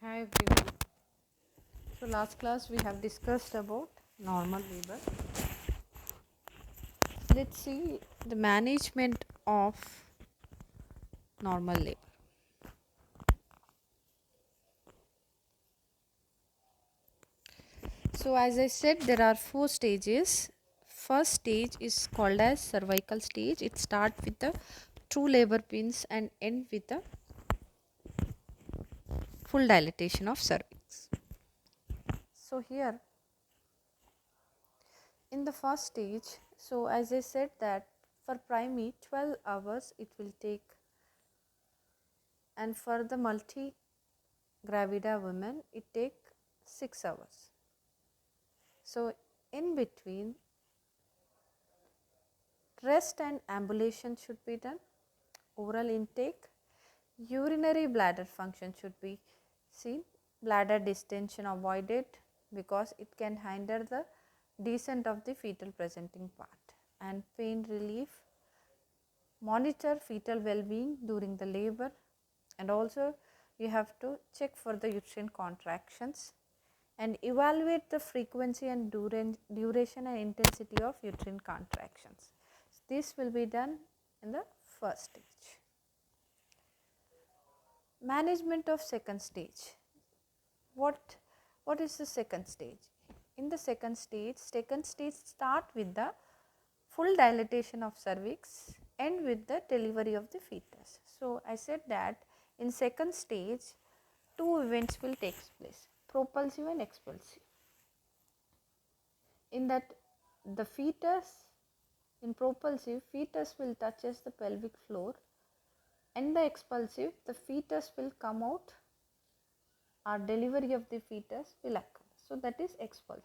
Hi everyone. So last class we have discussed about normal labor. Let's see the management of normal labor. So as I said, there are four stages. First stage is called as cervical stage. It starts with the true labor pains and end with the full dilatation of cervix. So here in the first stage, so as I said that for primary 12 hours it will take, and for the multi gravida women it take 6 hours. So in between, rest and ambulation should be done, oral intake, urinary bladder function should be seen, bladder distension avoided because it can hinder the descent of the fetal presenting part, and pain relief, monitor fetal well-being during the labor, and also you have to check for the uterine contractions and evaluate the frequency and duration and intensity of uterine contractions. So this will be done in the first stage. Management of second stage. What is the second stage? In the second stage start with the full dilatation of cervix, end with the delivery of the fetus. So I said that in second stage two events will take place, propulsive and expulsive. In that, the fetus, in propulsive, fetus will touches the pelvic floor, and the expulsive, the fetus will come out, or delivery of the fetus will occur. So that is expulsive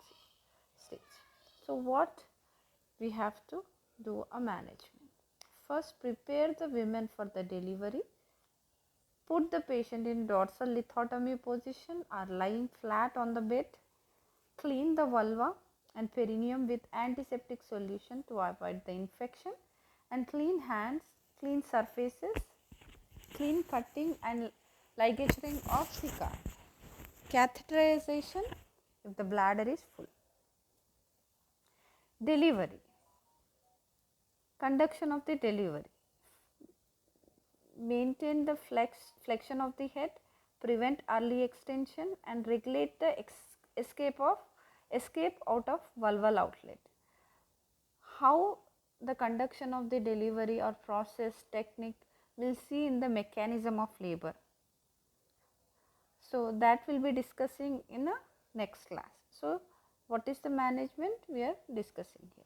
stage. So what we have to do a management. First, prepare the women for the delivery. Put the patient in dorsal lithotomy position or lying flat on the bed. Clean the vulva and perineum with antiseptic solution to avoid the infection, and clean hands, clean surfaces, clean cutting and ligaturing of the card. Catheterization if the bladder is full. Delivery. Conduction of the delivery. Maintain the flexion of the head, prevent early extension, and regulate the escape out of vulval outlet. How the conduction of the delivery or process technique we'll see in the mechanism of labor. So that will be discussing in a next class. So what is the management we are discussing here?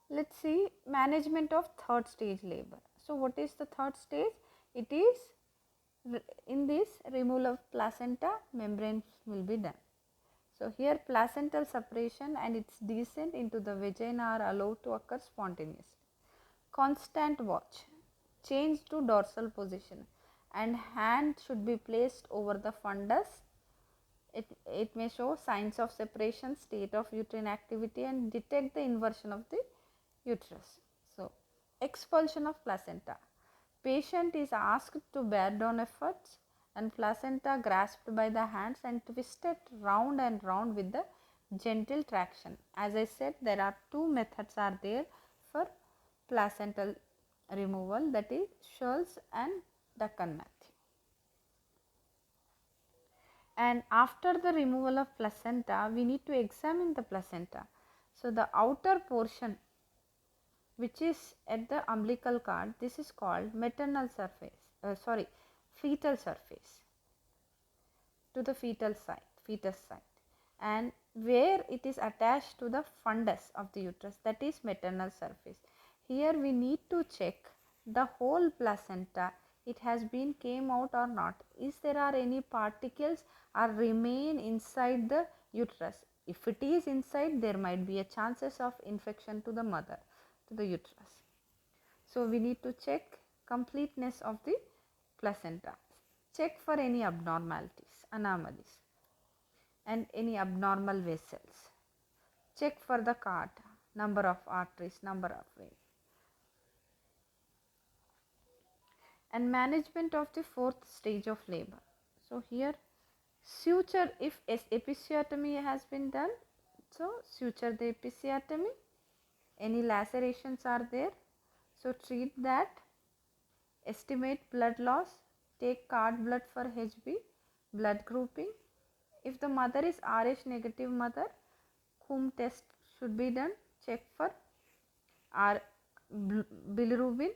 Let's see management of third stage labor. So what is the third stage? It is in this removal of placenta, membranes will be done. So here placental separation and its descent into the vagina are allowed to occur spontaneously. Constant watch, change to dorsal position, and hand should be placed over the fundus. It may show signs of separation, state of uterine activity, and detect the inversion of the uterus. So expulsion of placenta. Patient is asked to bear down efforts and placenta grasped by the hands and twisted round and round with the gentle traction. As I said, there are two methods are there for placental removal, that is Schulz and Duncan-Matthew. And after the removal of placenta, we need to examine the placenta. So the outer portion which is at the umbilical cord, this is called maternal surface, fetal surface to the fetus side, and where it is attached to the fundus of the uterus, that is maternal surface. Here we need to check the whole placenta, it has been came out or not, is there are any particles or remain inside the uterus. If it is inside, there might be a chances of infection to the mother, to the uterus. So we need to check completeness of the placenta, check for any abnormalities, anomalies, and any abnormal vessels, check for the cord, number of arteries, number of veins. And management of the fourth stage of labor. So here suture, if episiotomy has been done, so suture the episiotomy. Any lacerations are there, so treat that. Estimate blood loss, take cord blood for HB, blood grouping. If the mother is Rh negative mother, whom test should be done, check for bilirubin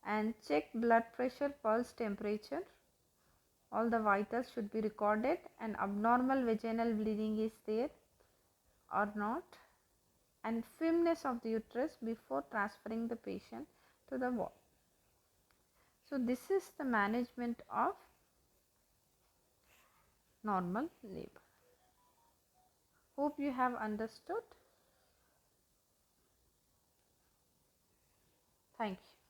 and check blood pressure, pulse, temperature. All the vitals should be recorded, and abnormal vaginal bleeding is there or not, and firmness of the uterus before transferring the patient to the ward. So this is the management of normal labor. Hope you have understood. Thank you.